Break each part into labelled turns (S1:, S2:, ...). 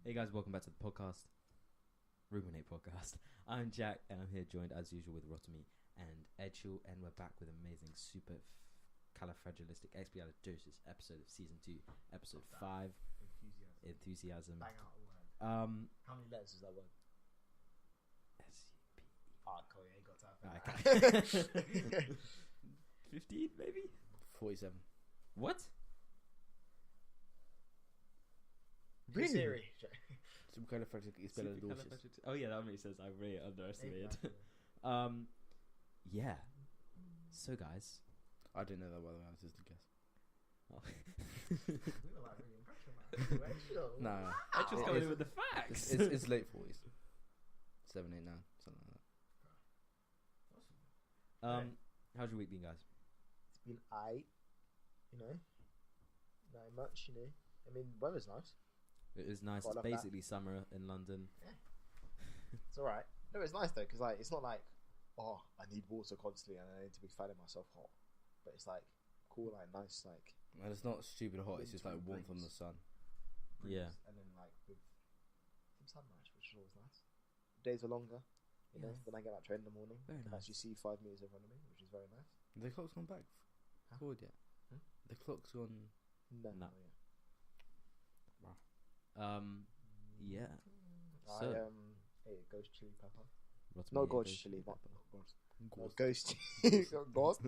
S1: Hey guys, welcome back to the podcast, Ruminate podcast. I'm Jack, and I'm here joined as usual with Rotimi and Edchel, and we're back with amazing super califragilistic episode of season 2, episode 5. Enthusiasm.
S2: Bang out a word. How many letters is that word?
S1: S-U-P.
S2: Ah, cool. Yeah, you got to
S1: Okay. 15 maybe?
S3: 47.
S1: What?
S2: Really? Siri.
S3: Some kind of is better than nauseous.
S1: Oh yeah, that makes sense. I really underestimated. Yeah. So guys,
S3: I didn't know that by the way. I was just a guess.
S1: oh.
S2: We were like really impression, man.
S3: No,
S1: I just got in with the facts.
S3: it's late 40s. 7, 8, 9, something like that.
S1: How's your week been, guys?
S2: It's been aight, you know. Not much, you know. I mean, weather's nice.
S1: It is nice.
S2: Well,
S1: It's basically summer in London.
S2: Yeah. It's alright. No, it's nice though, because like it's not like, oh, I need water constantly and I need to be fanning myself hot. But it's like cool, like nice, like.
S3: And it's not stupid hot. It's just like warmth from the sun.
S1: Yeah.
S2: And then like with some sunrise, which is always nice. Days are longer, you know. Then I get out train in the morning.
S1: Very
S2: I can
S1: nice.
S2: actually see 5 meters in front of me, which is very nice.
S3: The clock's gone back forward yet?
S2: Hmm?
S3: The clock's gone.
S2: No.
S1: No.
S2: Yeah.
S1: Yeah.
S2: I
S1: So,
S2: ate a ghost chili pepper.
S1: what's
S2: No
S1: my
S2: ghost
S1: ghost
S2: chili, but
S3: Ghost.
S2: ghost. Ghost.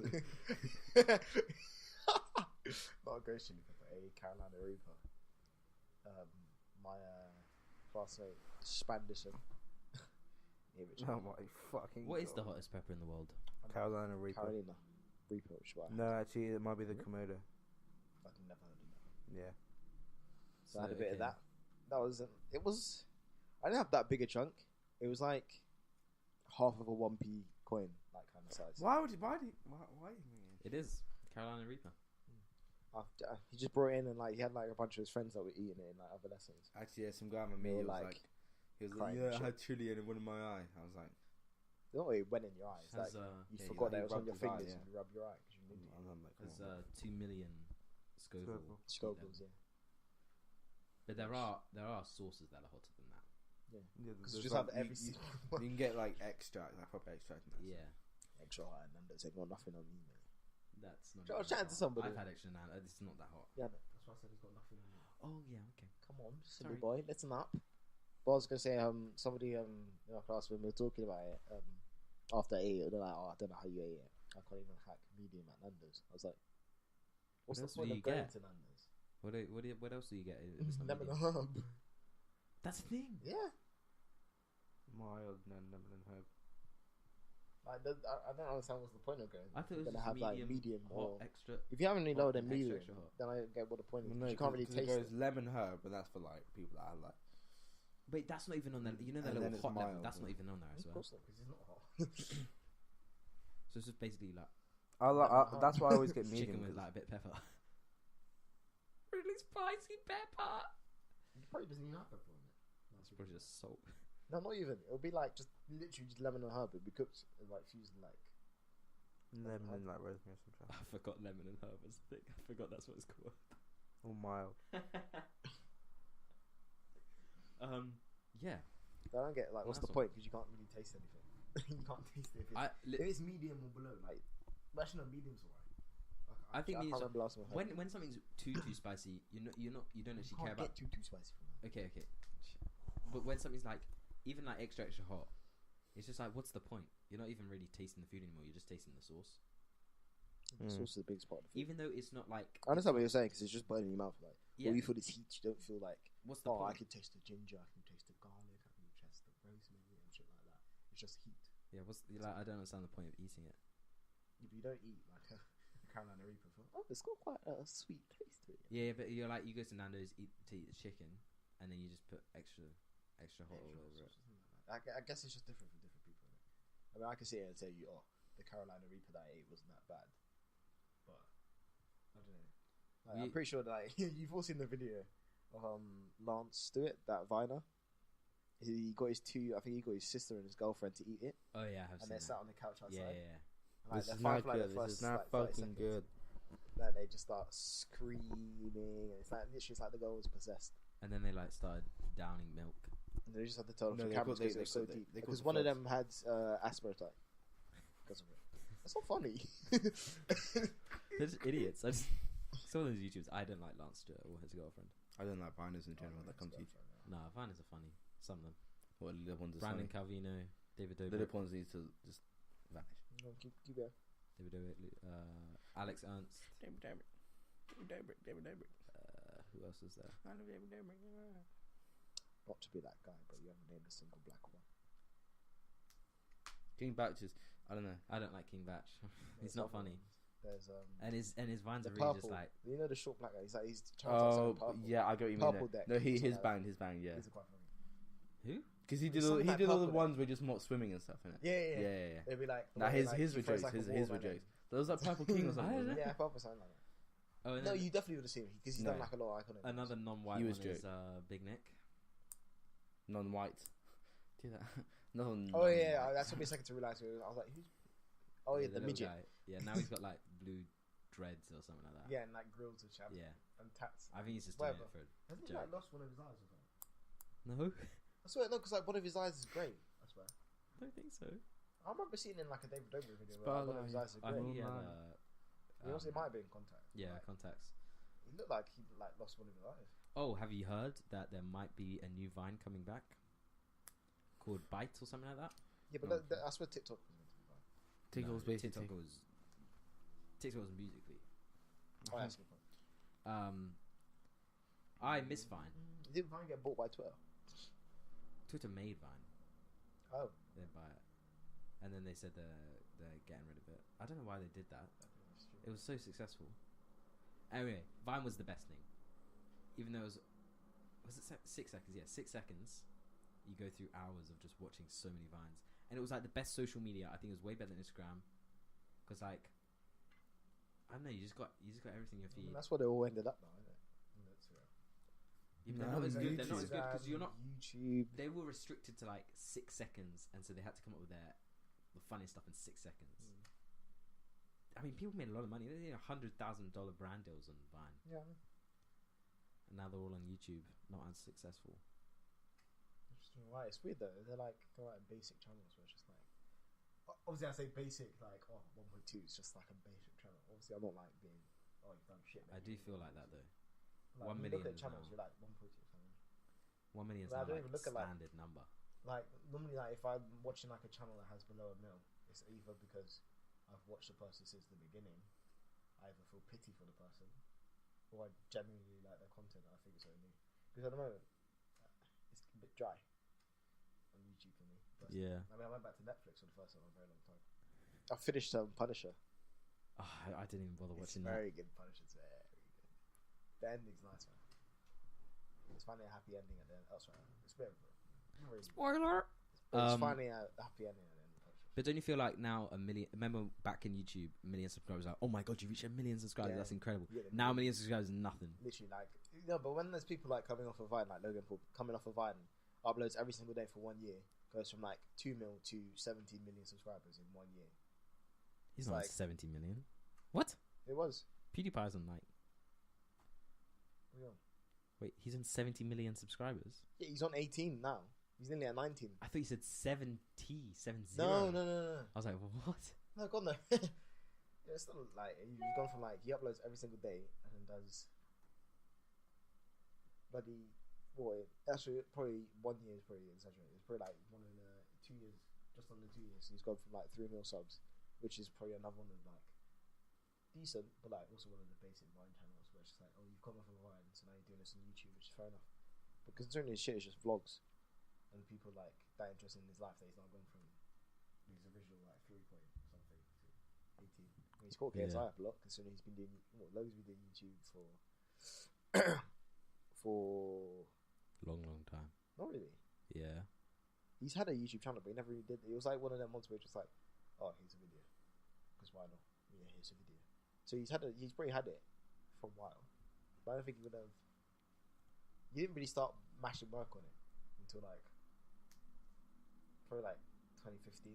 S2: Not a ghost chili pepper, a Carolina Reaper. My classmate Spandison.
S3: Oh my fucking.
S1: What is the
S3: God.
S1: hottest pepper in the world?
S3: Carolina Reaper?
S2: Carolina Reaper, which is what
S3: No, actually, it might be the Komodo.
S2: I've never heard of that.
S3: Yeah.
S2: So I had a bit of that. That was it was. I didn't have that big a chunk. It was like half of a 1p coin, that kind of size.
S3: Why do you
S1: It is Carolina Reaper.
S2: After, he just brought it in and like he had like a bunch of his friends that were eating it in like other lessons.
S3: Actually, yeah, some guy on my
S2: They
S3: media
S2: were,
S3: was
S2: like,
S3: like, he was like,
S2: crying
S3: yeah,
S2: and
S3: I
S2: shit.
S3: had chili in one of my eye. I was like,
S2: No, it went in your eyes. Like
S1: Has
S2: you
S3: yeah,
S2: forgot
S3: like,
S2: that it was
S3: he
S2: on your
S3: rubbed his eye,
S2: fingers
S3: yeah.
S2: and you rub your eye because you knew it.
S3: I'm like, come
S1: has
S3: on.
S1: 2 million Scoville.
S2: Scobles, yeah.
S1: But there are sauces that are hotter than that.
S2: Yeah.
S3: Yeah,
S2: Because
S3: there's
S2: you just have
S3: like-
S2: every
S3: you,
S2: single
S3: you can get like extract, like proper extract. And that's
S1: Yeah,
S2: extra high Nando's. They got nothing on me, man.
S1: that's not.
S2: I was
S1: that
S2: chatting to
S1: hot.
S2: somebody.
S1: I've had extra now. It's not that hot.
S2: Yeah, that's why I said it's got nothing on me.
S1: Oh yeah, okay.
S2: Come on, silly
S1: Sorry.
S2: boy, listen up. But I was gonna say, somebody in our class when we were talking about it, after I ate it, they're like, oh, I don't know how you ate it. I can't even hack medium at Nando's. I was like, what's
S1: What
S2: the
S1: else
S2: point
S1: do
S2: of
S1: you
S2: going
S1: get?
S2: to Nando's?
S1: What else do you get? If it's not
S2: Lemon
S1: medium?
S2: herb.
S1: That's the thing.
S2: Yeah.
S3: mild lemon and herb.
S2: Like, I don't understand what's the point of going.
S1: I thought it was
S2: You're gonna
S1: just
S2: have like
S1: medium,
S2: medium
S1: hot,
S2: or
S1: extra.
S2: if you have any lower than
S1: extra,
S2: medium,
S1: extra hot.
S2: then I don't get what the point is.
S3: Well, no,
S2: You can't really taste
S3: it goes
S2: it.
S3: lemon herb, but that's for like people that are like.
S1: Wait, that's not even on the. You know that
S3: And then
S1: little
S3: it's
S1: hot level.
S3: mild,
S1: That's not
S3: yeah.
S1: even on there as
S2: Of
S1: well.
S2: course not, because it's not hot.
S1: So it's just basically like
S3: That's why I always get
S1: chicken
S3: medium.
S1: with
S3: 'cause
S1: like a bit of pepper. Really spicy pepper.
S2: It probably doesn't even have pepper on it.
S1: It's probably just salt.
S2: No, not even. It'll be like just literally just lemon and herb. It'll be cooked and like fused in like.
S3: lemon and like rosemary or something.
S1: I forgot lemon and herb was the thing. I forgot that's what it's called.
S3: Or mild.
S1: Yeah.
S2: I don't get like what's
S1: Nice
S2: the
S1: one.
S2: point because you can't really taste anything. You can't taste it. If
S1: I
S2: it's medium or below, like actually no, medium's alright.
S1: I think
S2: I
S1: medium's
S2: can't remember last time I had it.
S1: when something's too spicy, you don't
S2: You
S1: actually
S2: can't
S1: care about.
S2: get too spicy from that.
S1: Okay. But when something's like even like extra hot, it's just like what's the point? You're not even really tasting the food anymore. You're just tasting the sauce.
S2: The sauce is the biggest part of the food.
S1: Even though it's not like
S2: I understand what you're saying because it's just burning your mouth. Like,
S1: yeah.
S2: well, you feel this heat. You don't feel like,
S1: What's the
S2: oh, I
S1: point?
S2: can taste the ginger. I can taste the garlic. I can taste the rosemary and shit like that. It's just heat.
S1: Yeah. I don't understand the point of eating it.
S2: If you don't eat like a Carolina Reaper, oh, it's got quite a sweet taste to it.
S1: Yeah, but you're like you go to Nando's eat the chicken, and then you just put extra hot all over it.
S2: I guess it's just different for different people. Innit? I mean, I can sit here and tell you, oh, the Carolina Reaper that I ate wasn't that bad, but I don't know. Like, I'm pretty sure that you've all seen the video of Lance Stewart, that Viner. He got his I think he got his sister and his girlfriend to eat it,
S1: Oh yeah, I've
S2: and
S1: seen
S2: they sat
S1: that.
S2: on the couch
S1: Yeah,
S2: outside.
S1: yeah.
S2: And, like,
S3: This
S2: they're
S3: is
S2: fine
S3: not
S2: for, like,
S3: good.
S2: the
S3: This
S2: first,
S3: is not
S2: like, 30
S3: fucking
S2: seconds.
S3: good.
S2: Then they just start screaming, and it's like literally it's like the girl was possessed.
S1: and then they like started downing milk.
S2: And they just had to tell them
S3: No,
S2: for
S3: they
S2: cameras
S3: called-
S2: because it was so
S3: they-
S2: deep.
S3: they called
S2: Because
S3: the
S2: one of
S3: feds.
S2: them had aspartame because of it. That's not funny.
S1: They're just idiots. I just saw those YouTubers. I don't like Lance Stewart or his girlfriend.
S3: I don't like Viners in general that come to you.
S1: Nah, Viners are funny. Some of them.
S3: What little ones are
S1: Brandon
S3: funny.
S1: Calvino, David
S3: Little
S1: Dobrik,
S3: ones need to just vanish.
S2: No, keep going.
S1: David Dobrik, Alex Ernst.
S3: David
S1: Who else is there?
S2: Not to be that guy, but you haven't named a single black one.
S3: King Batch is, I don't know.
S1: I don't like King Batch. He's
S2: There's
S1: not
S2: other
S1: funny.
S2: ones. There's
S1: And his vines
S2: the
S1: are really
S2: purple.
S1: just like.
S2: You know the short black guy. He's like
S3: Oh,
S2: purple.
S3: yeah, I get what you mean.
S2: Purple
S3: there.
S2: deck.
S3: No,
S2: Something
S3: his
S2: like
S3: band, yeah.
S2: These are quite funny.
S1: Who?
S3: Because he
S2: It's
S3: did all,
S2: something
S3: he
S2: like
S3: did all the
S2: purple
S3: ones where just mock swimming and stuff, innit?
S2: Yeah. They'd be like.
S3: Nah,
S2: the way,
S3: his
S2: like,
S3: were
S2: he throws,
S3: jokes.
S2: like, a
S3: His
S2: wall
S3: were
S2: around it.
S3: jokes. There was that Purple King or something.
S2: Yeah, purple something like that.
S1: Oh, and
S2: No,
S1: then
S2: you definitely would have seen him because he's
S3: No.
S2: done like a lot of iconic.
S1: another non-white
S3: He
S1: one
S3: was
S1: is
S3: joke.
S1: Big Nick.
S3: Non-white. Do that. No.
S2: Oh yeah, that's what me second to realize. I was like, who's? Oh yeah, the
S1: little
S2: midget.
S1: guy. Yeah, now he's got like blue dreads or something like that.
S2: Yeah, and like grills and shit.
S1: Yeah.
S2: And tats.
S1: I think he's just doing it
S2: Whatever.
S1: for.
S2: Hasn't he
S1: joke.
S2: like lost one of his eyes or something?
S1: No,
S2: I swear, no, because like one of his eyes is grey. I swear.
S1: I don't think so.
S2: I remember seeing in like a David Dobrik video where like, one of his eyes is
S1: I
S2: grey.
S1: think he had.
S2: He also might have been in contact.
S1: Yeah,
S2: Like,
S1: contacts.
S2: he looked like he like lost one of his eyes.
S1: Oh, have you heard that there might be a new Vine coming back called Bite or something like that?
S2: Yeah, but
S1: No.
S2: that's where TikTok was meant to be.
S3: TikTok's
S1: No,
S3: basically.
S1: TikTok was musically.
S2: Oh, that's a good point.
S1: I miss Vine.
S2: Didn't Vine get bought by Twitter?
S1: Twitter made Vine.
S2: Oh,
S1: They didn't buy it, and then they said they're getting rid of it. I don't know why they did that. It was so successful. Anyway, Vine was the best thing, even though it was it 6 seconds? Yeah, 6 seconds. You go through hours of just watching so many Vines, and it was like the best social media. I think it was way better than Instagram, because like I don't know, you just got everything in your feed.
S2: that's what they all ended up now, isn't it?
S1: Yeah, they're not as good. They're not as good because you're not.
S2: YouTube.
S1: They were restricted to like 6 seconds, and so they had to come up with the funny stuff in 6 seconds. I mean, people made a lot of money. They did $100,000 brand deals on Vine,
S2: Yeah.
S1: and now they're all on YouTube, not as successful.
S2: Interesting. Right, it's weird though. They're like basic channels where it's just like. Obviously, I say basic like 1.2 is just like a basic channel. Obviously, I'm not like being you've done shit.
S1: I do feel like that though.
S2: Like,
S1: 1
S2: when you
S1: million
S2: look at
S1: is
S2: channels,
S1: now.
S2: you're like 1.2 or something.
S1: 1 million is
S2: But I
S1: now
S2: don't
S1: like
S2: even
S1: a
S2: look at, like-
S1: standard number.
S2: Like normally, like if I'm watching like a channel that has below a mil, it's either because I've watched the person since the beginning, I either feel pity for the person, or I genuinely like their content. And I think it's only because at the moment it's a bit dry on YouTube for me. Personally.
S1: Yeah.
S2: I mean, I went back to Netflix for the first time in a very long time. I finished Punisher.
S1: Oh, I didn't even bother
S2: It's
S1: watching that.
S2: very good. Punisher's very good. The ending's nice, man. It's finally a happy ending at the end. Oh, sorry. It's a bit of a really
S1: Spoiler.
S2: It's finally a happy ending at the end of Punisher.
S1: But don't you feel like now remember back in YouTube, 1 million subscribers, like, oh my god, you reached 1 million subscribers,
S2: Yeah.
S1: that's incredible.
S2: Yeah,
S1: Now 1 million subscribers is nothing.
S2: Literally, like, no, but when there's people like coming off of Vine, like Logan Paul coming off of Vine, uploads every single day for 1 year, goes from like 2 mil to 17 million subscribers in 1 year.
S1: He's
S2: It's
S1: not
S2: like-
S1: 70 million. What?
S2: It was.
S1: PewDiePie's on like,
S2: Yeah,
S1: wait, he's on 70 million subscribers?
S2: yeah he's on 18 now. He's nearly at 19.
S1: I thought you said 70.
S2: No.
S1: I was like, what?
S2: No, God, no. Yeah, it's not like he's gone from like he uploads every single day and then does bloody actually probably 1 year is probably exaggerated. It's probably like 2 years, just under 2 years. He's gone from like 3 mil subs, which is probably another one of like decent, but like also one of the basic Vine channels where it's just like, oh, you've come off of Vine, so now you're doing this on YouTube, which is fair enough. But considering his shit is just vlogs, and people like that interested in his life, that he's now gone from his original like 3 point something to 18. I mean, he's caught KSI up a lot, considering he's been doing Logan's been doing YouTube for for
S1: Long time.
S2: not really.
S1: Yeah.
S2: He's had a YouTube channel, but he never really did. It was like one of them ones where it's just like, oh, here's a video, because why not? Yeah, here's a video. So he's probably had it for a while, but I don't think he would have. He didn't really start mashing work on it until like probably like 2015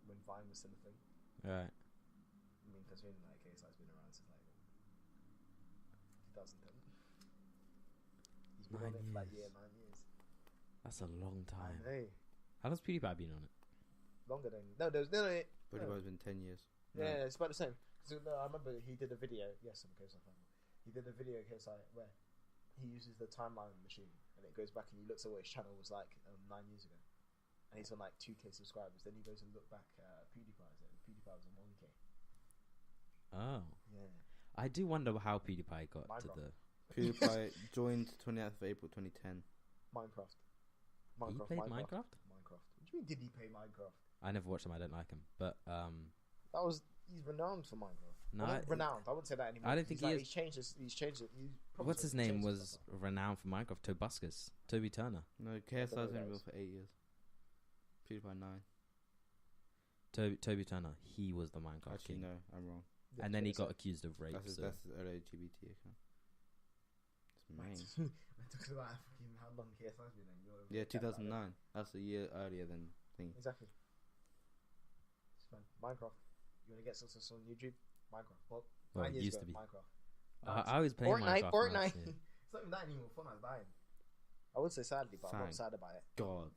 S2: when Vine was still a thing.
S1: Right.
S2: I mean, considering like KSI's been around since like 2010. He's been on it for like
S1: 9 years.
S2: 9 years.
S1: That's a long time.
S2: Hey,
S1: How long's PewDiePie been on it?
S2: longer than there's
S3: But it was been 10 years.
S2: Yeah, it's about the same. Cause, I remember he did a video. Yes, I'm KSI fan. He did a video KSI where he uses the timeline machine and it goes back and he looks at what his channel was like 9 years ago, and he's on like 2K subscribers. Then he goes and look back at PewDiePie's, and PewDiePie was on 1K.
S1: Oh.
S2: Yeah.
S1: I do wonder how PewDiePie got to
S2: Minecraft.
S1: the...
S3: PewDiePie joined 20th of April 2010.
S2: Minecraft.
S1: He played Minecraft?
S2: Minecraft. What do you mean? Did he play Minecraft?
S1: I never watched him. I don't like him. But
S2: He's renowned for Minecraft.
S1: no,
S2: Well, not renowned. I wouldn't say that anymore.
S1: I don't think he is.
S2: He's changed it. He's probably
S1: what's his name
S2: changed
S1: was
S2: stuff.
S1: renowned for Minecraft? Tobuscus, Toby Turner.
S3: No,
S2: know
S3: KSI's
S2: who
S3: been
S2: that
S3: real
S2: is.
S3: for 8 years. PewDiePie 9.
S1: Toby Turner. He was the Minecraft
S3: Actually,
S1: king.
S3: no, I'm wrong.
S2: Yeah,
S1: And then he
S2: so-
S1: got accused of rape.
S3: That's
S1: So
S3: his LGBT account. It's main.
S2: We're talking about fucking how long KSI's been in.
S3: Yeah, 2009. That's a year earlier than thing.
S2: Exactly. It's fine. Minecraft. You want to get success on YouTube? Minecraft. Well,
S1: Well,
S2: 9
S1: it
S2: years
S1: used
S2: ago,
S1: to be.
S2: Minecraft.
S1: I was playing Minecraft.
S2: Fortnite.
S1: now,
S2: It's
S1: so-
S2: not even that anymore. Fortnite's dying. I would say sadly, but I'm not
S3: Thank
S2: sad about it.
S3: God.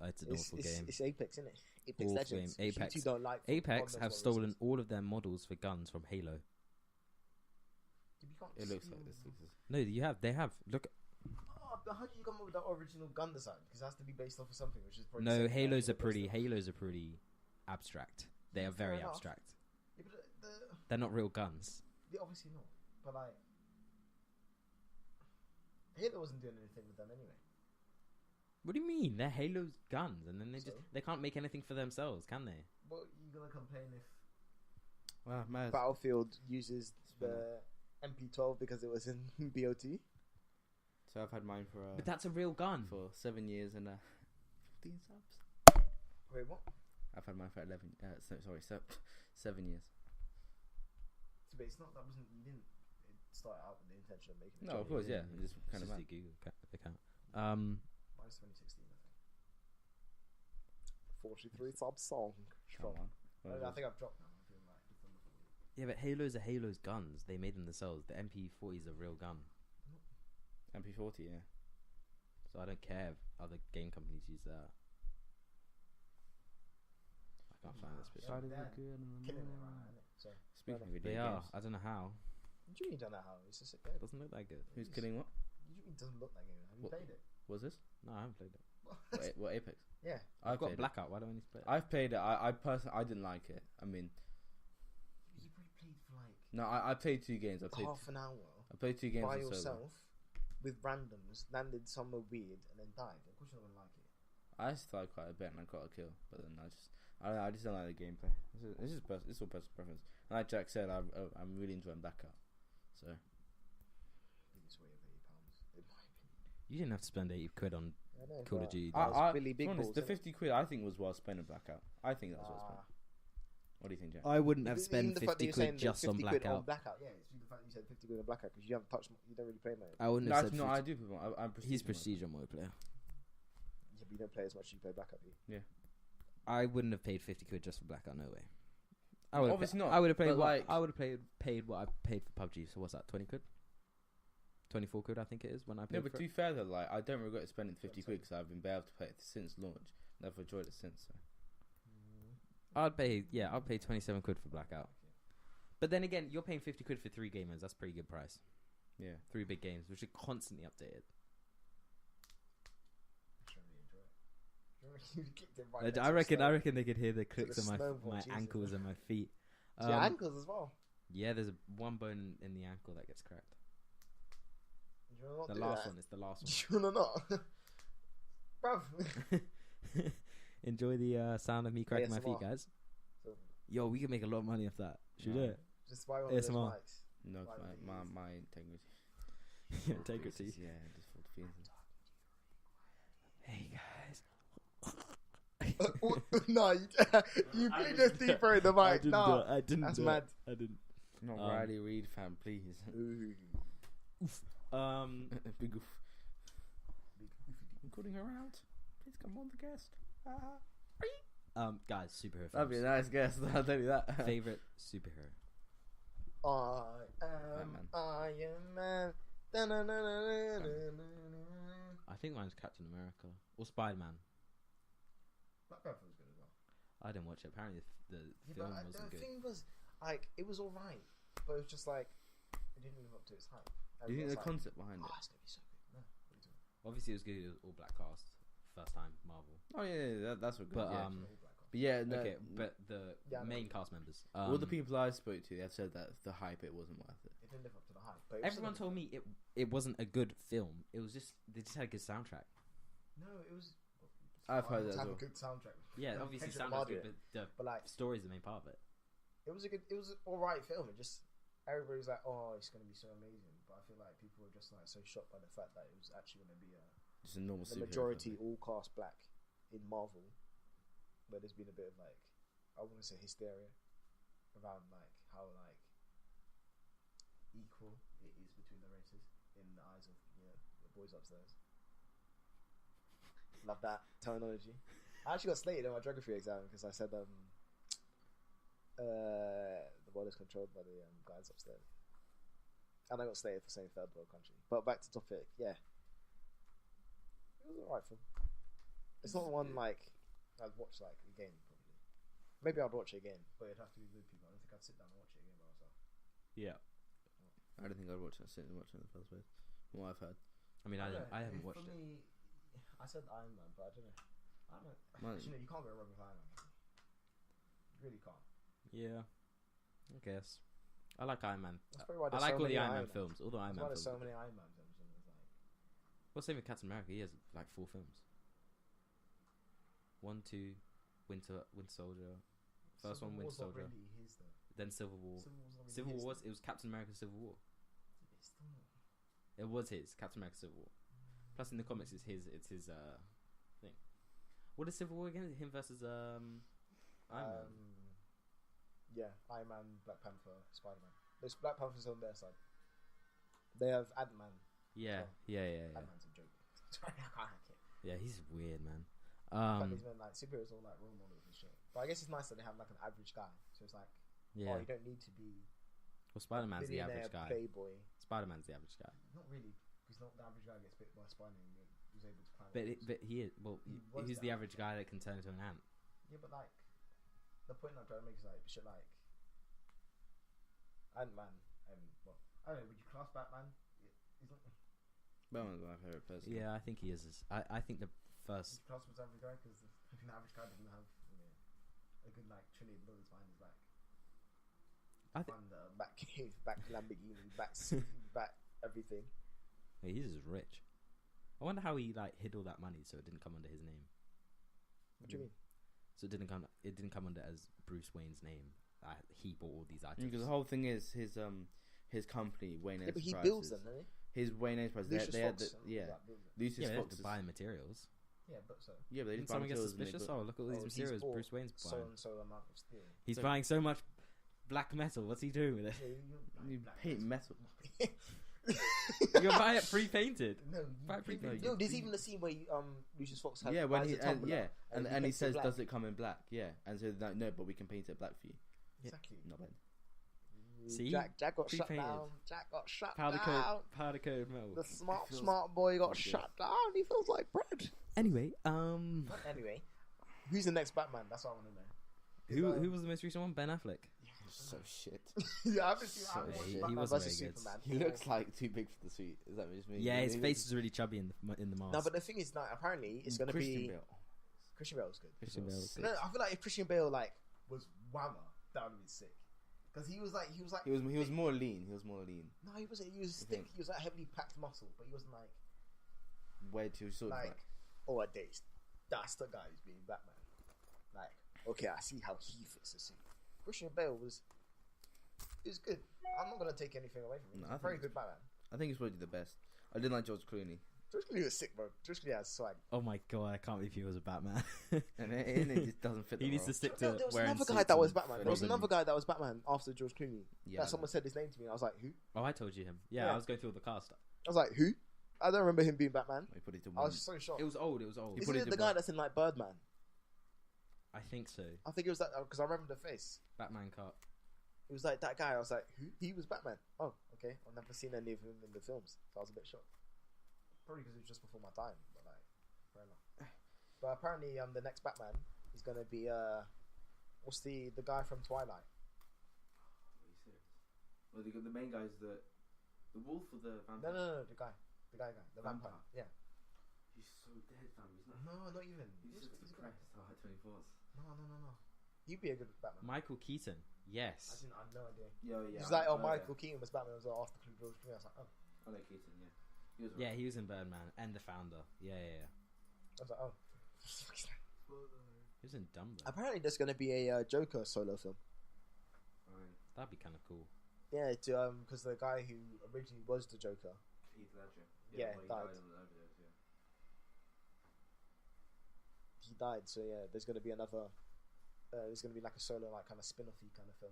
S1: It's an awful game.
S2: It's Apex, isn't it? Apex
S1: Awful
S2: Legends.
S1: game. Apex.
S2: You two don't like
S1: Apex
S2: God knows
S1: have
S2: what
S1: stolen
S2: reasons.
S1: all of their models for guns from Halo.
S2: You can't
S3: It looks
S2: steal
S3: like this.
S2: them.
S1: No, you have. They have. Look.
S2: Oh, but how do you come up with that original gun design? Because it has to be based off of something, which is probably
S1: No,
S2: the same
S1: Halos
S2: thing
S1: are pretty.
S2: based off.
S1: Halos are pretty abstract. They are
S2: Fair
S1: very
S2: enough.
S1: abstract.
S2: Yeah, but
S1: They're not real guns.
S2: they're obviously not. But like, Halo wasn't doing anything with them anyway.
S1: What do you mean? They're Halo's guns, and then
S2: So?
S1: they can't make anything for themselves, can they?
S2: Well, you're gonna complain if
S3: Wow, man.
S2: Battlefield uses the MP12 because it was in BOT.
S3: So I've had mine for
S1: But that's a real gun.
S3: for 7 years and 15 subs.
S2: Wait, what?
S3: I've had mine for 7 years.
S2: But it's not. That wasn't. You didn't start out with the intention of making.
S3: No, of course, yeah. It's just
S1: It's
S3: kind of
S1: just
S3: mad.
S1: a Google account.
S2: Mine's 2016, I think. 43 subs song.
S3: Come on.
S2: I think I've dropped now. I'm feeling like just under 40.
S1: Yeah, but Halos are Halos guns. They made them themselves. The MP40 is a real gun,
S3: MP40, yeah.
S1: so I don't care if other game companies use that. I can't find this picture.
S2: Yeah, they're killing it right now, innit? So,
S3: Speaking of
S1: They
S3: video
S1: are.
S3: games,
S1: I don't know how.
S2: what do you mean done that? How? It's just a game.
S1: It doesn't look that good.
S3: who's killing what?
S2: What do you mean doesn't look like a game? Have you
S3: What?
S2: played it?
S3: Was this?
S1: No, I haven't played it.
S3: What Apex?
S2: Yeah.
S1: I've got
S3: played it.
S1: Blackout. Why don't I need to play it?
S3: I've played it. I personally, I didn't like it. I mean,
S2: You probably played for like
S3: no, I played 2 games. I played
S2: half an hour
S3: I played 2 games
S2: by
S3: on solo.
S2: yourself with randoms, landed somewhere weird, and then died. Of course you're not gonna like it.
S3: I started quite a bit and I got a kill, but then I just don't like the gameplay. It's just it's all personal preference. And like Jack said, I'm really enjoying Blackout. So
S2: Biggest way of £80, in my opinion.
S1: You didn't have to spend £80 on
S2: I know,
S1: Call of
S2: but
S1: Duty.
S2: that was
S3: I,
S2: Billy
S3: to be
S2: Big
S3: honest,
S2: Balls,
S3: the
S2: innit?
S3: 50 quid I think was well spent on Blackout. I think that's well spent. What do you think, Jack?
S1: I wouldn't have
S2: Even
S1: spent
S2: the fact that
S1: 50
S2: you're saying
S1: quid just
S2: 50
S1: on
S2: quid
S1: Blackout.
S2: Blackout, yeah, it's the fact that you said 50 quid on Blackout because you haven't touched, you don't really play mode.
S1: I wouldn't
S3: No,
S1: have said
S3: no,
S1: 50.
S3: I do. I'm
S1: He's
S3: prestige.
S1: prestige on multiplayer.
S2: Yeah, but you don't play as much as you play Blackout, do you?
S1: I wouldn't have paid 50 quid just for Blackout. No way. I would
S3: Obviously not,
S1: I would have paid
S3: but
S1: what
S3: like-
S1: I would have paid what I paid for PUBG. So what's that? 20 quid? 24 quid I think it is when I paid
S3: No, but
S1: for
S3: to
S1: it.
S3: be fair though, like I don't regret spending 50 quid because I've been able to play it since launch. And I've enjoyed it since. So.
S1: I'd pay 27 quid for Blackout. But then again, you're paying 50 quid for 3 gamers. That's a pretty good price.
S3: Yeah.
S1: 3 big games, which are constantly updated.
S2: You kicked it right next to
S1: I
S2: the
S1: reckon
S2: snow.
S1: they could hear the clicks
S2: the
S1: of my
S2: snowball,
S1: my
S2: Jesus.
S1: ankles and my feet.
S2: Your ankles as well.
S1: Yeah, there's one bone in the ankle that gets cracked.
S2: Do you wanna not
S1: The
S2: do
S1: last
S2: that?
S1: one is the last
S2: Do you wanna not? Bruv.
S1: one. Enjoy the sound of me cracking my feet,
S2: ASMR.
S1: guys.
S2: So,
S1: Yo, we can make a lot of money off that. Should we
S3: No.
S1: do it?
S2: just buy one of those
S1: ASMR.
S2: mics.
S3: No,
S2: Like
S3: my integrity.
S1: Integrity.
S3: Yeah, just for the feelings.
S1: Hey guys.
S2: No, you put this deeper in the
S1: I
S2: mic.
S1: didn't
S2: No,
S1: do it. I didn't
S2: that's
S1: do
S2: mad.
S1: it. I didn't.
S3: Not Riley Reid fan, please.
S2: Ooh.
S3: Big oof. I'm calling her out. Please come on the guest.
S1: Guys, superhero
S3: That'd be a
S1: films.
S3: nice guest. I'll tell you that.
S1: Favorite superhero.
S2: I am
S3: Batman.
S2: Iron Man. Da-na-na-na-na-na-na-na.
S1: I think mine's Captain America or Spider-Man.
S2: Black Panther was good as well.
S1: I didn't watch it. Apparently, the
S2: Yeah,
S1: film
S2: but
S1: wasn't
S2: the
S1: good.
S2: thing was, like, it was alright, but it was just like it didn't live up to its hype.
S3: Do you think the
S2: Everyone's like,
S3: concept behind it?
S2: oh, it's gonna be so good. No, what are you doing?
S1: Obviously, it was good. It was all black cast. First time Marvel.
S3: Oh yeah, that's what.
S1: But
S3: yeah.
S2: All black on.
S3: But yeah, no,
S1: okay, but the
S2: Yeah, I know.
S1: main cast members.
S3: all the people I spoke to, they have said that the hype it wasn't worth it.
S2: It didn't live up to the hype. But it was
S1: Everyone
S2: still
S1: told me it wasn't a good film. It was just they just had a good soundtrack.
S2: no, it was.
S3: I've heard that as
S2: Have
S3: well.
S2: a good soundtrack.
S1: Yeah,
S2: No,
S1: obviously
S2: Kendrick
S1: soundtrack's
S2: Lamar
S1: good,
S2: did
S1: but the
S2: But like,
S1: story's the main part of it.
S2: it was an alright film. It just everybody was like, oh, it's gonna be so amazing. But I feel like people were just like so shocked by the fact that it was actually gonna be
S3: Just a normal
S2: the
S3: superhero
S2: majority
S3: film.
S2: all cast black in Marvel. But there's been a bit of like, I wouldn't say hysteria around like how like equal it is between the races in the eyes of the boys upstairs. Love that terminology. I actually got slated on my geography exam because I said the world is controlled by the guys upstairs, and I got slated for saying third world country. But back to topic, yeah, it was alright film. It's not one like I'd watch like again probably. Maybe I'd watch it again, but it'd have to be with people. I don't think I'd sit down and watch it again by myself.
S1: Yeah,
S3: I don't think I'd watch it. Sit and watch it in the first place. From what I've heard.
S1: I mean, I haven't
S2: For
S1: watched it.
S2: me, I said Iron Man, but I don't know.
S3: Mine-
S2: Actually, no, you can't go wrong with Iron Man. You really can't.
S1: Yeah, I guess. I like Iron Man.
S2: That's probably why
S1: I
S2: there's
S1: like
S2: so
S1: all the
S2: many
S1: Iron Man
S2: Man.
S1: films. All the Iron
S2: That's
S1: Man
S2: why there's
S1: films.
S2: so many Iron Man films. And it's like,
S1: Well, same with Captain America. He has like 4 films. 1, 2, Winter Soldier. First
S2: Civil
S1: one, Winter
S2: War's not
S1: Soldier.
S2: really his though.
S1: Then Civil War.
S2: Civil War's not really
S1: Civil
S2: his,
S1: War.
S2: though.
S1: It was Captain America Civil War.
S2: It's still not.
S1: It was his Captain America Civil War. Plus in the comics, it's his thing. What is Civil War again? Him versus Iron Man.
S2: Yeah, Iron Man, Black Panther, Spider-Man. There's Black Panther's on their side. They have Ant-Man.
S1: Yeah,
S2: Oh.
S1: yeah.
S2: Ant-Man's a joke. Sorry, I can't hack it.
S1: Yeah, he's weird, man.
S2: But these men, like, superheroes all like role models and shit. But I guess it's nice that they have like an average guy. So it's like,
S1: Yeah.
S2: oh, you don't need to be
S1: Well, Spider-Man's the
S2: billionaire
S1: average guy.
S2: playboy.
S1: Spider-Man's the average guy.
S2: Not really, because not the average guy gets bit by a spider and he's able to climb.
S1: But
S2: walls.
S1: but he is. Well,
S2: He was
S1: he's
S2: the
S1: the average guy that can turn into an ant.
S2: Yeah, but like, the point I'm trying to make is like, shit like, Ant-Man, well, I don't know, would you class Batman? He's not, would
S3: Batman's my favorite person.
S1: Yeah, I think he is. I think the first.
S2: you class him as average guy? Because the average guy doesn't have, a good like $1 trillion behind his back.
S1: I
S2: Back cave, back Lamborghini, back suit, back everything.
S1: Yeah, he's just rich. I wonder how he like hid all that money so it didn't come under his name.
S2: What do you mean?
S1: So it didn't come under as Bruce Wayne's name. He bought all these items.
S3: Because the whole thing is his company Wayne
S2: Yeah, but he
S3: Enterprises.
S2: builds them, doesn't he?
S3: His Wayne Enterprises.
S2: Lucius
S3: They had
S2: Fox
S3: the,
S2: and
S3: yeah.
S2: all that builds them.
S3: Lucius
S1: Yeah, they have
S3: Fox.
S1: to buy the materials.
S2: Yeah, but so.
S3: Yeah, but they
S1: When
S3: just buy
S1: someone gets
S3: materials and they
S1: suspicious,
S3: put-
S1: oh look at all these
S2: he's
S1: materials
S2: bought
S1: Bruce Wayne's
S2: so
S1: buying.
S2: and so amount of steel.
S1: He's
S3: So-
S1: buying so much black metal. What's he doing with it?
S3: You paint metal.
S1: You're buying it pre-painted.
S2: No,
S1: Buy pre-painted.
S2: no, there's even a scene where Lucius Fox has
S3: Yeah, when
S2: buys
S3: he
S2: a tumbler
S3: and he
S2: paints it
S3: says,
S2: black.
S3: "Does it come in black?" Yeah, and so like, no, but we can paint it black for you.
S2: Exactly.
S3: Not bad.
S1: See?
S2: Jack got shut
S1: Pre-painted.
S2: down. Jack got shut
S1: Powder
S2: down.
S1: coat metal.
S2: The
S3: feels
S2: smart boy got
S3: good.
S2: shut down. He feels like bread.
S1: Anyway,
S2: Anyway, who's the next Batman? That's what I want to know.
S1: who was the most recent one? Ben Affleck.
S3: So shit.
S2: Yeah, I haven't seen.
S3: So
S2: I haven't watched
S3: shit.
S2: Batman
S1: He wasn't
S2: versus
S1: very good.
S2: Superman.
S3: He looks like too big for the suit. Is that just me?
S1: Yeah, his
S3: He
S1: face
S3: looks-
S1: is really chubby in the mask.
S2: No, but the thing is, like, apparently it's gonna
S3: Christian
S2: be
S3: Bale.
S2: Christian Bale's good.
S1: Christian Bale was
S2: No, I feel like if Christian Bale like was whammer, that would have been sick. Because he was like
S3: He was more lean. He was more lean.
S2: No, he wasn't. He was
S3: You
S2: thick.
S3: think?
S2: He was like heavily packed muscle, but he wasn't like
S3: Way too sort of
S2: like
S3: like.
S2: oh, a days. That's the guy who's being Batman. Like, okay, I see how he fits the suit. Christian Bale was good. I'm not gonna take anything away from him.
S3: No,
S2: He's
S3: I
S2: a very
S3: think
S2: good Batman.
S3: I think he's probably the best. I didn't like George Clooney.
S2: George Clooney was sick, bro. George Clooney has swag.
S1: Oh my god, I can't believe he was a Batman.
S3: And it just doesn't fit.
S1: He
S3: the
S1: needs
S3: role.
S1: to stick
S2: There
S1: to
S2: was
S1: wearing
S2: another
S1: suits
S2: guy that was
S1: and
S2: Batman. There was
S1: Robin.
S2: another guy that was Batman after George Clooney.
S3: Yeah,
S2: That someone said his name to me. I was like, who?
S1: Oh, I told you him. Yeah,
S2: Yeah.
S1: I was going through all the cast.
S2: I was like, who? I don't remember him being Batman.
S3: He put it to
S2: I
S3: one.
S2: was so shocked.
S1: It was old.
S3: He
S2: Isn't
S3: put it
S2: it
S3: to
S2: the guy
S3: one.
S2: that's in like Birdman?
S1: I think so.
S2: I think it was that because I remember the face.
S1: Batman cut.
S2: It was like that guy. I was like, who? He was Batman. Oh, okay. I've never seen any of him in the films, so I was a bit shocked. probably because it was just before my time. But like, fair enough. But apparently, the next Batman is gonna be what's the guy from Twilight?
S3: Are you serious? Well, the main guy is the wolf or the vampire?
S2: No, the guy, the vampire. Yeah.
S3: He's so dead, fam. He's not.
S2: No, not even.
S3: He's just depressed. Oh, 24s.
S2: No. You'd be a good Batman.
S1: Michael Keaton. Yes.
S2: I had no idea.
S3: Yeah.
S2: He's like, Michael Keaton was Batman. I was like, after George Clooney. I was like, oh.
S3: I like Keaton. Yeah.
S1: Yeah, he was in Birdman and the Founder. Yeah.
S2: I was like, oh.
S1: He was in Dumbo.
S2: Apparently, there's going to be a Joker solo film.
S3: Right.
S1: That'd be kind of cool.
S2: Yeah, because the guy who originally was the Joker,
S3: Heath Ledger.
S2: Yeah,
S3: well, he
S2: died.
S3: died of an overdose, yeah.
S2: he died. So yeah, there's going to be another. There's going to be like a solo, like kind of spin-offy kind of film.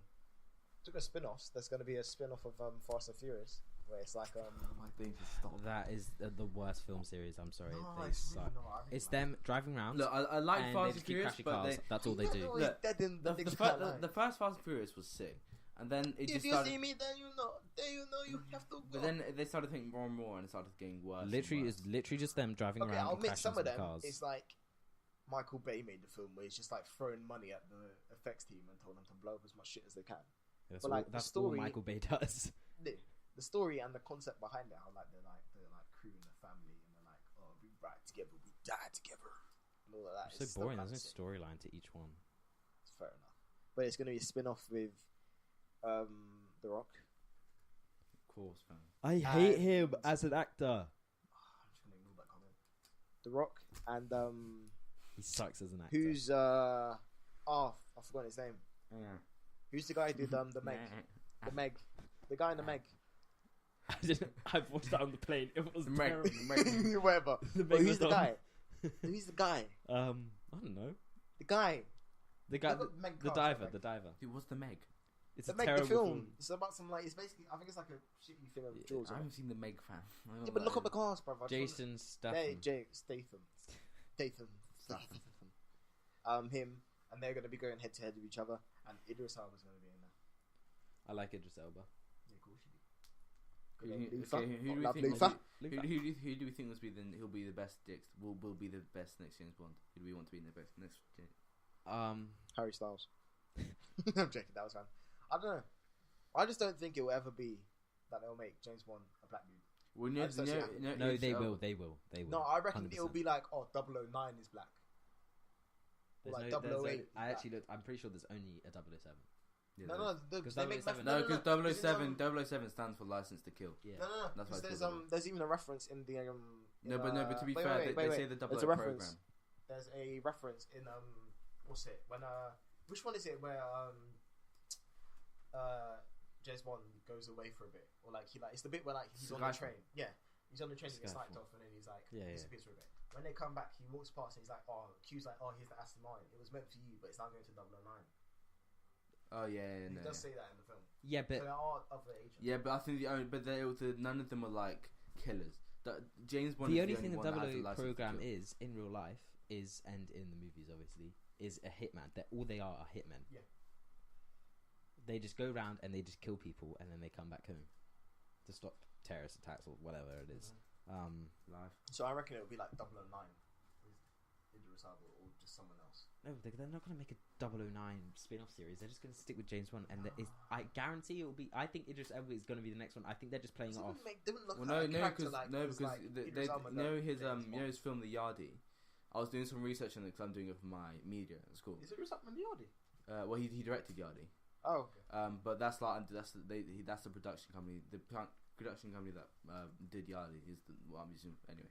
S2: Talking of spin-offs, there's going to be a spin-off of Fast and Furious, where it's like
S3: My thing to stop.
S1: That is the worst film series. I'm sorry,
S2: No,
S1: they
S2: it's
S1: suck.
S2: really not. I really
S1: It's
S2: like
S1: them driving around.
S3: Look, I like
S1: and
S3: Fast
S1: they
S3: and
S1: just keep
S3: Furious,
S1: crashing
S3: but
S1: cars. That's all they do.
S2: No,
S3: Look,
S2: dead in
S3: the first Fast and Furious was sick, and then it
S2: if
S3: just
S2: you
S3: started.
S2: see me, then you know. Then you know you have to go.
S3: But then they started thinking more and more, and it started getting worse. and
S1: Literally,
S3: worse.
S1: it's literally just them driving
S2: Okay,
S1: around
S2: I'll
S1: and
S2: admit
S1: crashing
S2: some of them.
S1: cars.
S2: It's like Michael Bay made the film where he's just like throwing money at the effects team and told them to blow up as much shit as they can.
S1: That's
S2: but,
S1: all,
S2: like, the
S1: that's
S2: story-
S1: all Michael Bay does.
S2: The story and the concept behind it, how like the crew and the family, and they're like, oh, we ride together, we die together, and all of that.
S1: It's so
S2: still
S1: boring.
S2: kinda
S1: There's no
S2: sick.
S1: storyline to each one.
S2: It's fair enough, but it's going to be a spin-off with The Rock.
S3: Of course, man.
S1: I
S2: hate
S1: him as an actor.
S2: I'm just going to ignore that comment. The Rock and
S1: He sucks as an actor.
S2: who's I forgot his name.
S3: Yeah.
S2: Who's the guy who did the Meg? The Meg. The guy in the Meg.
S1: I've watched that on the plane. It was
S3: Meg.
S1: terrible.
S2: Whatever.
S1: The
S2: But who's the
S1: Megalodon.
S2: guy? Who's the guy?
S1: I don't know.
S2: The guy.
S1: The guy,
S2: Look at Meg
S1: the
S2: cast,
S1: diver,
S2: Meg.
S1: the diver.
S3: Dude, what's the Meg?
S1: It's
S2: The
S1: a
S2: Meg,
S1: terrible
S2: the film. It's about some like. It's basically. I think it's like a shitty thing of Jaws.
S3: I haven't seen the Meg, fan.
S2: Yeah, but look up the cast, brother.
S1: Jason Statham.
S2: Statham. Him, and they're going to be going head to head with each other, and Idris Elba's going to be in there.
S1: I like Idris Elba.
S2: Yeah, of course you do.
S3: Who
S2: Good
S3: do
S2: old
S3: you-
S2: Luther.
S3: okay, who do we
S2: Love
S3: think
S2: Luther.
S3: will be- who do we think he'll be the best will be the best next James Bond? Who do we want to be the best next James?
S2: Harry Styles. I'm joking. That was fun. I don't know. I just don't think it will ever be that they'll make James Bond a black dude.
S3: Well,
S2: I just don't see it happening.
S1: No,
S3: Idris
S1: they
S3: Elba-
S1: will. They will. They will.
S2: No, I reckon
S1: 100%.
S2: it'll be like, 009 is black.
S1: There's
S2: like
S1: no, there's
S2: 008
S1: I
S2: is
S1: actually looked. I'm pretty sure there's only a 007.
S3: Yeah,
S2: No,
S1: Because
S2: they make
S1: 007
S3: No, because
S2: no,
S3: 007 stands for license to kill.
S1: Yeah.
S2: No.
S3: That's why
S2: Because
S3: it's called
S2: there's even a reference in the
S3: No, but to be
S2: wait,
S3: fair,
S2: wait,
S3: they
S2: wait.
S3: say the
S2: There's
S3: 00
S2: a reference.
S3: program.
S2: There's a reference in what's it when which one is it where James Bond goes away for a bit, or like it's the bit where like he's on the train. Yeah, he's on the train, he gets sniped off, and then he's like disappears for a bit. When they come back, he walks past and he's like, Q's like, here's the Aston Martin. It was meant for you, but it's now going to 009.
S3: Oh yeah,
S2: He
S3: no.
S2: does say that in the film.
S1: Yeah,
S2: So
S1: but
S2: there are other agents.
S3: Yeah, but I think none of them are like killers. James Bond.
S1: the
S3: is
S1: only thing the
S3: one that has
S1: 00
S3: license to
S1: program
S3: kill.
S1: is in real life is, and in the movies obviously, is a hitman. That all they are hitmen.
S2: Yeah.
S1: They just go around and they just kill people, and then they come back home to stop terrorist attacks or whatever it is.
S3: Live.
S2: So I reckon it would be like 009 with Idris Elba or just someone else.
S1: No, they're not going to make a 009 spin-off series. They're just going to stick with James Bond, and I guarantee it will be. I think Idris Elba is going to be the next one. I think they're just playing it off.
S2: They wouldn't look
S3: Well,
S2: at a
S3: no,
S2: character
S3: because
S2: like Idris Elba,
S3: his film The Yardie. I was doing some research on it because I'm doing it for my media at school.
S2: Is it Idris Elba Yardie?
S3: Well, he directed Yardie.
S2: Oh, okay.
S3: But that's the production company. The production company that did Yardie is what I'm using anyway.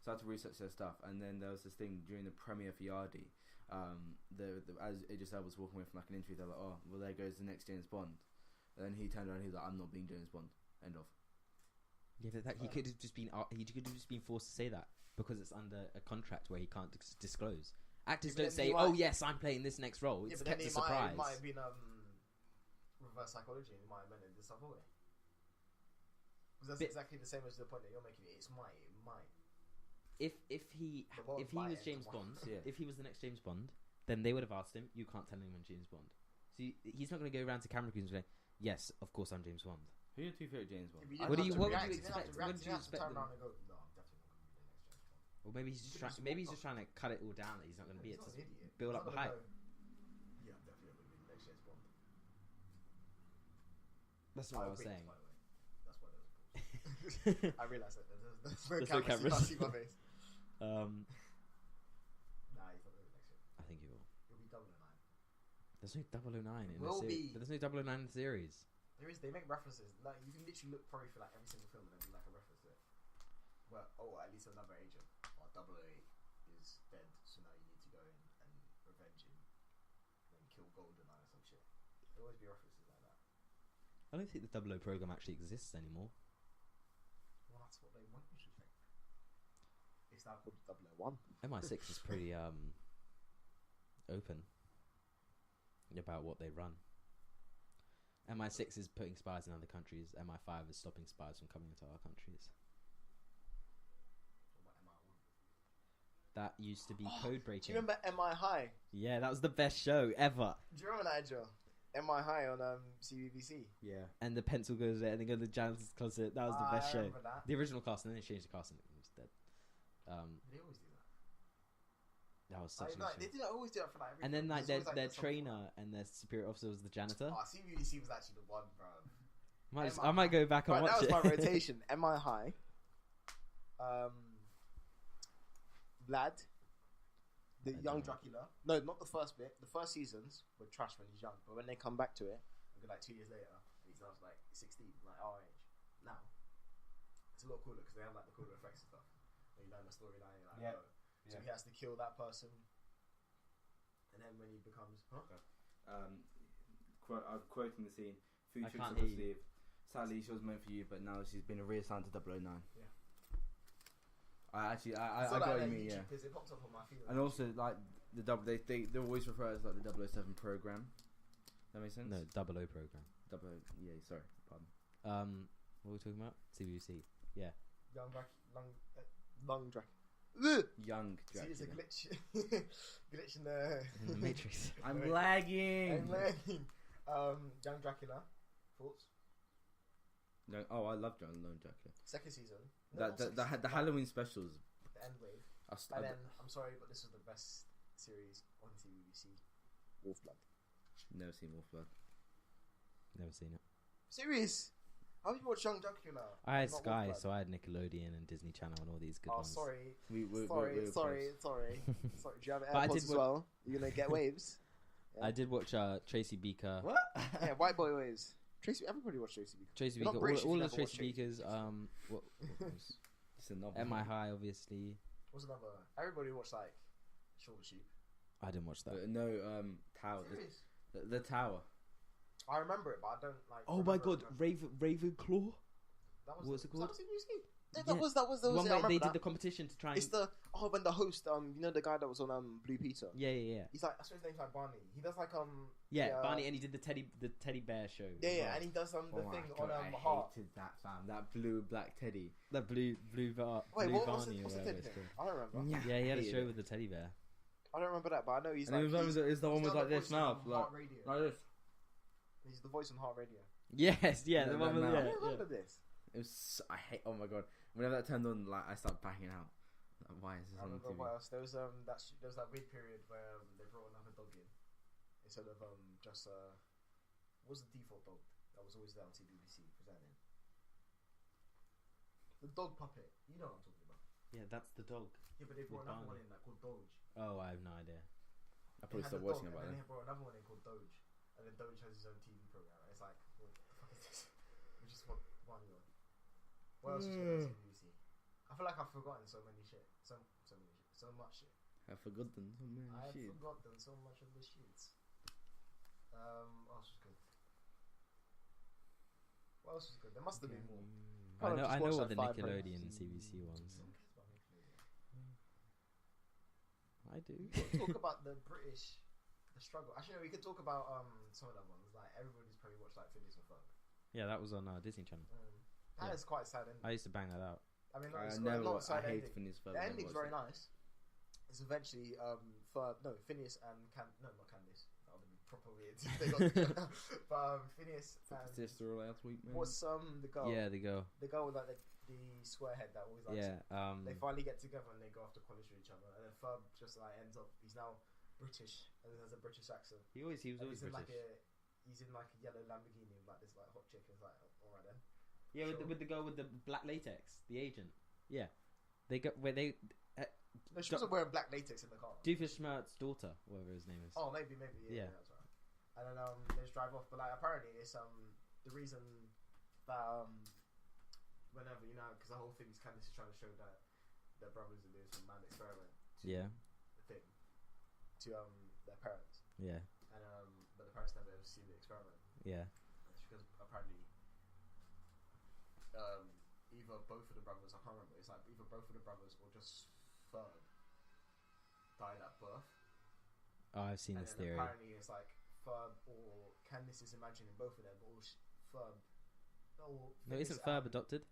S3: So I had to research their stuff, and then there was this thing during the premiere for Yardie. As Idris Elba was walking away from like an interview, they're like, "Oh, well, there goes the next James Bond." And then he turned around, and he was like, "I'm not being James Bond." End of.
S1: Yeah, but he could have just been forced to say that because it's under a contract where he can't disclose. Actors
S2: Yeah, but
S1: don't
S2: then
S1: say,
S2: he
S1: "Oh
S2: might-
S1: yes, I'm playing this next role." It's
S2: but
S1: kept
S2: then
S1: a surprise.
S2: It might have been reverse psychology. It might have meant it this other way. Because that's exactly the same as the point that you're making. It might.
S1: If he
S2: world
S1: was
S2: might end
S1: James
S2: tomorrow.
S1: Bond,
S3: Yeah.
S1: if he was the next James Bond, then they would have asked him, "You can't tell anyone James Bond." So he's not going to go around to camera crews and say, "Yes, of course I'm James Bond."
S3: Who are your two favorite James Bond?
S1: What would you expect? What would you expect
S2: Turn
S1: them-
S2: around and go, no, I'm definitely not.
S1: Or maybe he's just trying. Maybe he's just trying to cut it all down. That he's not going to be it.
S2: He's not an idiot.
S1: Build
S2: He's
S1: up the
S2: not
S1: hype.
S2: gonna go, yeah, I'm definitely going to be next year's Bond.
S1: That's what I was saying.
S2: By the way. That's why there was a pause. I realised that there's no
S1: There's no
S2: cameras.
S1: cameras.
S2: You can't see my face. Nah, he's not going to be next year.
S1: I think he will.
S2: It'll be 009.
S1: There's no 009 in the
S2: Will
S1: series.
S2: be.
S1: There's no 009 in the series.
S2: There is. They make references. Like you can literally look probably for like every single film and there'll be like a reference to it. Well, at least another agent. Or 008 is dead, so now you need to go in and revenge him, and kill GoldenEye or some shit. There'll always be references like that.
S1: I don't think the 00 program actually exists anymore.
S2: Well, that's what they want you to think. It's now called 001.
S1: MI6 is pretty open about what they run. MI6 is putting spies in other countries. MI5 is stopping spies from coming into our countries.
S2: What about MI1?
S1: That used to be code breaking.
S2: Do you remember MI High?
S1: Yeah, that was the best show ever.
S2: Do you remember that, Joe? MI High on CBBC.
S3: Yeah.
S1: And the pencil goes there, and they go to the janitor's closet. That was the best
S2: I
S1: show.
S2: remember that.
S1: The original cast, and then they changed the cast, and it was dead.
S2: They always do that.
S1: That was such a
S2: They
S1: show.
S2: always do it for like every
S1: And then
S2: film.
S1: like
S2: There's
S1: their
S2: always,
S1: their
S2: something.
S1: trainer and their superior officer was the janitor.
S2: CBBC was actually the one, bro.
S1: I might go back and
S2: Right,
S1: watch
S2: that
S1: it.
S2: was my rotation. MI High. Vlad. The young Dracula. No, not the first bit. The first seasons were trash when he's young, but when they come back to it, like 2 years later, he's now like 16, like our age. Now, it's a lot cooler because they have like the cooler effects and stuff. When you learn the storyline, you're like, oh. So he has to kill that person, and then when he becomes,
S3: I'm quoting the scene. Few
S1: I
S3: tricks
S1: can't
S3: up her
S1: hear you.
S3: sleeve. Sadly, she was meant for you, but now she's been reassigned to 009.
S2: Yeah.
S3: I got what you mean, yeah.
S2: Because it popped up on my feed.
S3: And also, like the they always refer to it as like the 007 program. That makes sense.
S1: No, 00 program.
S3: Yeah, sorry, pardon.
S1: What were we talking about? CBC. Yeah.
S2: Young Dracula.
S3: Young
S2: See,
S3: Dracula.
S2: it's a glitch. Glitch in the
S1: Matrix.
S3: I'm lagging.
S2: Young Dracula. Thoughts?
S3: No, I love Young Dracula.
S2: Second season.
S3: The Halloween specials.
S2: The end wave. And then, I'm sorry, but this was the best series on TVC. Wolfblood.
S3: Never seen Wolfblood.
S1: Never seen it.
S2: Serious? How did you watch Young Dracula?
S1: I had
S2: Not
S1: Sky,
S2: Wolfblood.
S1: so I had Nickelodeon and Disney Channel and all these good ones.
S2: Sorry.
S3: We're
S2: Sorry. Do you have
S1: But I
S2: AirPods
S1: did
S2: as well? You're gonna get waves. Yeah.
S1: I did watch Tracy Beaker.
S3: What?
S2: Yeah, white boy waves. Tracy, everybody watched Tracy Beaker.
S1: Tracy
S2: You're not
S1: Beaker.
S2: British if
S1: All
S2: you
S1: of the
S2: never watched
S1: Tracy
S2: Tracy
S1: Beakers. What was
S3: It's a novel.
S1: MI High, obviously.
S2: What's another? Everybody watched like Shoulder Sheep.
S1: I didn't watch that.
S3: No, Tower.
S2: Serious?
S3: The Tower.
S2: I remember it, but I don't like.
S1: Oh my God,
S2: remember.
S1: Ravenclaw.
S2: That was
S1: What's it called?
S2: Was that CBC? Yeah,
S1: Yeah.
S2: that was
S1: The one
S2: it, I
S1: where
S2: remember
S1: they
S2: that.
S1: did the competition to try and.
S2: It's the when the host you know the guy that was on Blue Peter.
S1: Yeah.
S2: He's like I swear his name's like Barney. He does like
S1: Yeah, Barney, and he did the teddy bear show.
S2: Yeah, and he does the
S3: Oh
S2: thing
S3: my God,
S2: on
S3: I
S2: Heart.
S3: hated that fam. That blue black teddy.
S1: That blue Barney.
S2: Wait, what's the
S1: or
S2: teddy
S1: whatever it's
S2: thing?
S1: called.
S2: I don't remember.
S1: Yeah, he had a
S3: Hated
S1: show
S3: it.
S1: with the teddy bear.
S2: I don't remember that, but I know he's
S3: And
S2: like.
S3: it was
S2: he's
S3: the one with
S2: done
S3: like
S2: the
S3: this
S2: voice on
S3: mouth, like
S2: Heart Radio.
S3: this.
S2: He's the voice on Heart Radio.
S1: Yes, yeah, the
S3: Yeah,
S1: one with
S3: that
S2: I
S3: mouth.
S2: don't remember this.
S3: It was. I hate. Oh my God. Whenever that turned on, like I start backing out. Like, why is this
S2: I
S3: on
S2: remember
S3: TV?
S2: what else. There was there was that weird period where they brought another dog in instead of just what was the default dog that was always there on TBC presenting? The dog puppet. You know what I'm talking about.
S1: Yeah, that's the dog.
S2: Yeah, but they brought
S1: With
S2: another one
S1: Barney.
S2: in called Doge.
S1: Oh, I have no idea.
S3: I
S2: They
S3: probably
S2: had
S3: stopped
S2: the
S3: watching
S2: dog,
S3: about
S2: and then
S3: that.
S2: they brought another one in called Doge, and then Doge has his own TV program. And it's like, what the fuck is this? Which is what Barney on. What else was good on TBC? I feel like I've forgotten so many shit, so much shit.
S3: I've forgotten so many
S2: I've
S3: shit.
S2: forgotten so much of the shit. What else was good? What else was good? There must have been more.
S1: I know.
S2: just
S1: I know
S2: watched
S1: all the
S2: like 5
S1: Nickelodeon and
S2: minutes.
S1: CBC ones.
S2: No one cares about Nickelodeon.
S1: I do.
S2: We could talk about the struggle. Actually, no, we could talk about some of the ones. Like everybody's probably watched like Phineas and Ferb.
S1: Yeah, that was on Disney Channel.
S2: That
S1: Yeah.
S2: is quite sad ending.
S1: I used to bang that out.
S2: I mean,
S3: I
S2: it's
S3: never.
S2: not a
S3: I
S2: sad
S3: hate
S2: ending.
S3: Phineas Ferb.
S2: The
S3: I never
S2: ending's
S3: watched
S2: very
S3: it.
S2: nice. It's eventually Phineas and not Candice. That would be proper weird. if they got together. But Phineas and
S3: Sister last week, man.
S2: what's the girl?
S1: Yeah, the girl.
S2: The girl with like the the squarehead that always likes
S1: Yeah.
S2: him. They finally get together and they go off to college with each other, and then Ferb just like ends up. He's now British and has a British accent.
S1: He was
S2: And
S1: always British.
S2: He's in like a yellow Lamborghini with like this like hot chick. It's like, all right then.
S1: Yeah,
S2: Sure.
S1: with the girl with the black latex, the agent. Yeah, they got where they.
S2: No, she wasn't wearing black latex in the car.
S1: Doofenshmirtz's daughter, whatever his name is.
S2: Oh, maybe, yeah, that's right. And then they just drive off. But like, apparently, it's the reason that whenever because the whole thing is Candice is trying to show that their brothers are doing some mad experiment. Thing to their parents.
S1: Yeah.
S2: And but the parents never ever see the experiment.
S1: Yeah.
S2: It's because apparently either both of the brothers, I can't remember. It's like either both of the brothers or just Ferb died at birth.
S1: Oh, I've seen this theory.
S2: Apparently, it's like Ferb or Candice is imagining both of them, or Ferb.
S1: No, isn't Ferb adopted?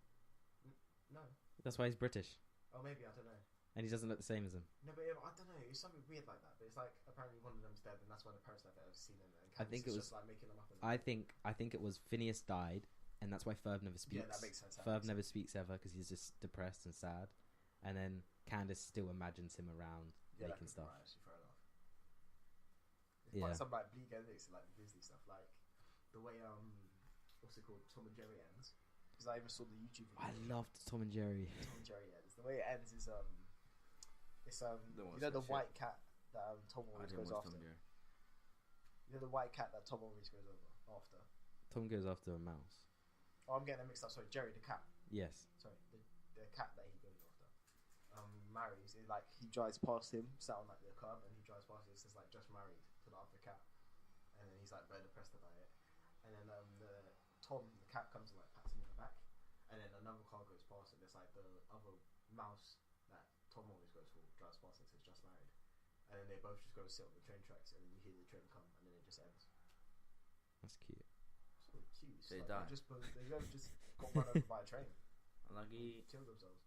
S2: No.
S1: That's why he's British.
S2: Oh, maybe, I don't know.
S1: And he doesn't look the same as him.
S2: No, but I don't know. It's something weird like that. But it's like apparently one of them's dead, and that's why the parents never ever seen him. And
S1: I think it was
S2: just like making them up.
S1: I think it was Phineas died, and that's why Ferb never speaks.
S2: Yeah, that makes sense.
S1: Ferb never speaks ever because he's just depressed and sad. And then Candice still imagines him around making stuff.
S2: Right, actually, fair enough.
S1: Yeah.
S2: Like some like bleak endings, like the Disney stuff, like the way what's it called, Tom and Jerry ends. Because I even saw the YouTube video.
S1: I loved Tom and Jerry.
S2: Tom and Jerry ends. The way it ends is it's the white cat that Tom always goes after. You know the white cat that Tom always goes after.
S1: Tom goes after a mouse.
S2: Oh, I'm getting them mixed up. Sorry, Jerry the cat.
S1: Yes.
S2: Sorry, the cat that he goes after. Marries. Like he drives past him, sat on like the curb, and he drives past it. It says like just married to the other cat, and then he's like very depressed about it. And then Tom the cat comes and like pats him on the back, and then another car goes past and it's like the other mouse that Tom always goes for drives past and says just married, and then they both just go sit on the train tracks, and then you hear the train come, and then it just ends.
S1: That's cute.
S2: So cute.
S3: They
S2: like,
S3: die.
S2: They just got run over by a train.
S3: Unlucky.
S2: Killed themselves.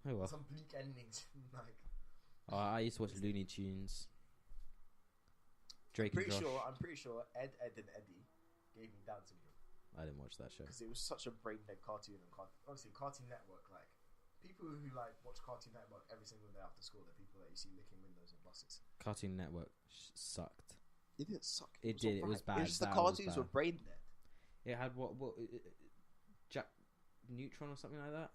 S1: Oh well.
S2: Some bleak endings. Like.
S1: I used to watch Looney Tunes. Drake and Josh.
S2: I'm pretty sure Ed, and Eddie gave me Down syndrome.
S1: I didn't watch that show
S2: because it was such a brain dead cartoon. And honestly, Cartoon Network, like people who like watch Cartoon Network every single day after school, they're people that you see licking windows and buses.
S1: Cartoon Network sucked.
S2: It didn't suck.
S1: It did. It was bad.
S2: It was just the cartoons were brain dead.
S1: It had what Jack Neutron or something like that.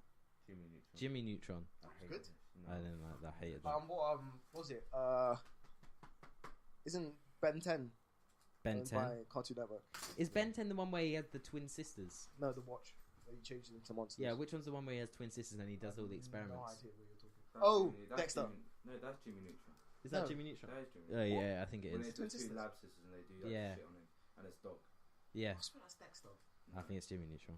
S1: Jimmy Neutron.
S2: That was good.
S1: No. I didn't like that. I hated that.
S2: What was it? Isn't Ben 10?
S1: Ben 10
S2: by Cartoon Network.
S1: Is Ben 10 the one where he had the twin sisters?
S2: No, the watch. Where you change them into monsters.
S1: Yeah, which one's the one where he has twin sisters and he does all the experiments?
S2: No idea what you're talking about. Dexter.
S3: No, that's Jimmy Neutron.
S1: Is that Jimmy Neutron?
S3: That is Jimmy.
S1: Oh yeah, I think it
S3: when
S1: is.
S3: When they do two lab sisters and they do like shit on him and his dog.
S1: Yeah.
S2: I swear that's Dexter.
S1: I think it's Jimmy Neutron.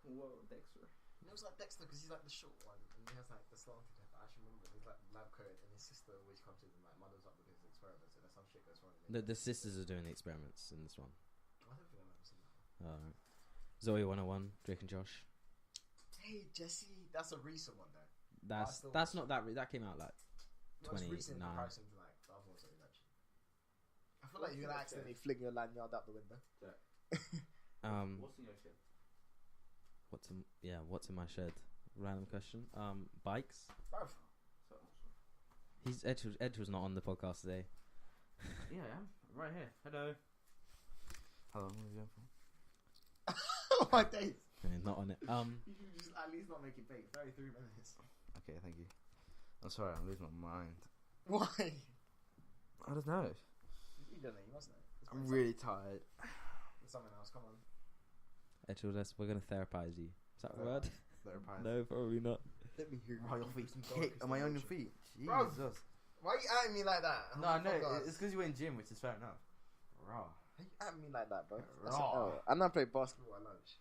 S3: Whoa, Dexter.
S2: It was like Dexter because he's like the short one and he has like the slanted head. I actually remember he's like lab coated and his sister always comes in and like muddles up with his experiments and then some shit goes wrong.
S1: The sisters are doing the experiments in this one.
S2: I don't think I've ever seen that.
S1: Alright. Zoe 101, Drake and Josh.
S2: Hey Jesse, that's a recent one though.
S1: That's not that. That came out like 29.
S2: Recent in comparison to like the other ones that we've actually. I feel like you're gonna accidentally fling your lanyard out the window.
S3: What's in your shed?
S1: What's in my shed? Random question. Bikes.
S2: Bruv.
S1: Edge was not on the podcast today.
S3: Yeah, I am. Right here. Hello. How long are we going for?
S2: Oh my days.
S1: Yeah, not on it.
S2: You can just at least not make it fake. 33 minutes.
S3: Okay, thank you. I'm sorry, I'm losing my mind.
S2: Why?
S3: I don't know.
S2: You don't know. You must know.
S3: I'm really tired.
S2: There's something else. Come on.
S1: Edge, we're gonna therapize you. Is that a word?
S3: Therapize.
S1: No, probably not.
S2: Let me hear.
S3: Am I on your feet? Am I on your feet? Jesus.
S2: Bro, why are you at me like that?
S3: No, I know. It's because you went gym, which is fair enough. Raw.
S2: Why are you at me like that, bro?
S3: Raw.
S2: I'm not playing basketball at lunch.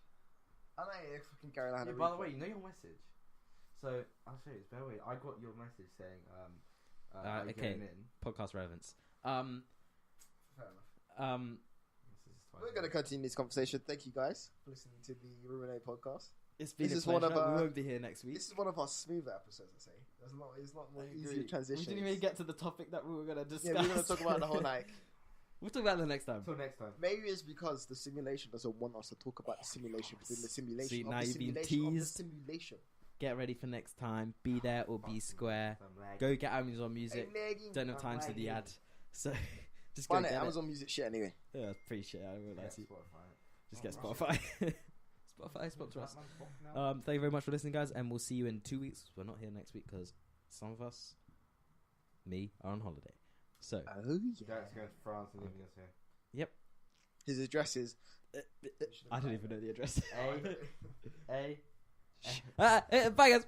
S2: I know you fucking Carolina.
S3: Yeah, by the way, you know your message. So I'll show you. By the way, I got your message saying,
S1: okay, podcast relevance.
S2: Fair enough. We're gonna continue this conversation. Thank you guys for listening to the Ruminate podcast.
S1: It's been
S2: this
S1: a pleasure. We won't be here next week.
S2: This is one of our smoother episodes, I say. It's not more easy to transition.
S1: We didn't even get to the topic that we were gonna discuss.
S2: Yeah, we're gonna talk about the whole like.
S1: We'll talk about it next time.
S3: Till next time.
S2: Maybe it's because the simulation doesn't want us to talk about the simulation within the simulation.
S1: See,
S2: of
S1: now
S2: the
S1: you've been
S2: simulation of the
S1: teased.
S2: simulation.
S1: Get ready for next time. Be there or be square. Go get Amazon Music. Don't have time to the ad. So just go
S2: Find it.
S1: get
S2: Amazon Music shit anyway.
S1: Yeah, pretty shit. I won't lie to you. Just get
S3: Oh,
S1: Spotify. Spotify sponsor us. Thank you very much for listening, guys, and we'll see you in 2 weeks. We're not here next week because some of us, me, are on holiday. So
S2: Oh yeah.
S3: Derek's going to France and leaving us here.
S2: His address is.
S1: I don't even know the address.
S3: A.
S1: Bye, guys.